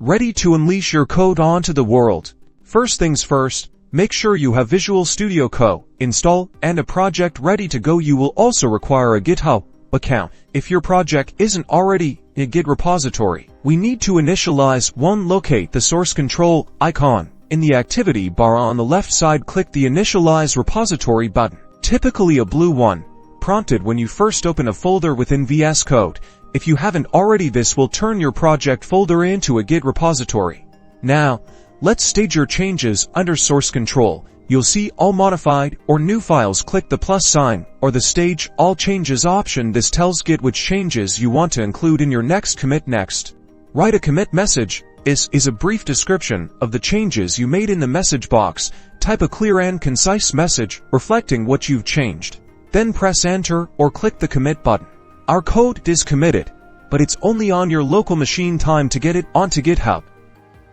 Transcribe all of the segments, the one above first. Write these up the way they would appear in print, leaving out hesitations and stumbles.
Ready to unleash your code onto the world? First things first, make sure you have Visual Studio Code installed and a project ready to go. You will also require a GitHub account. If your project isn't already in a Git repository, we need to initialize one. Locate the source control icon. In the activity bar on the left side, click the Initialize Repository button, typically a blue one, prompted when you first open a folder within VS Code. If you haven't already, this will turn your project folder into a Git repository. Now, let's stage your changes. Under Source Control, you'll see All Modified or New Files. Click the plus sign or the Stage All Changes option. This tells Git which changes you want to include in your next commit. Next, write a commit message. Is a brief description of the changes you made in the message box. Type a clear and concise message reflecting what you've changed. Then press Enter or click the Commit button. Our code is committed, but it's only on your local machine. Time to get it onto GitHub.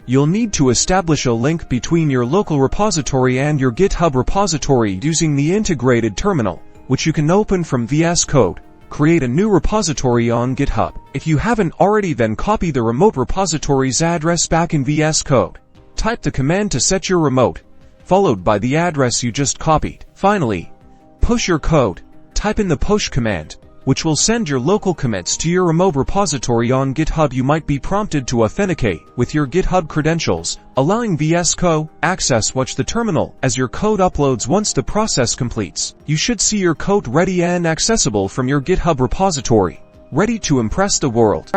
You'll need to establish a link between your local repository and your GitHub repository using the integrated terminal, which you can open from VS Code. Create a new repository on GitHub. If you haven't already, then copy the remote repository's address back in VS Code. Type the command to set your remote, followed by the address you just copied. Finally, push your code. Type in the push command, which will send your local commits to your remote repository on GitHub. You might be prompted to authenticate with your GitHub credentials, allowing VS Code access. Watch the terminal as your code uploads. Once the process completes, you should see your code ready and accessible from your GitHub repository, ready to impress the world.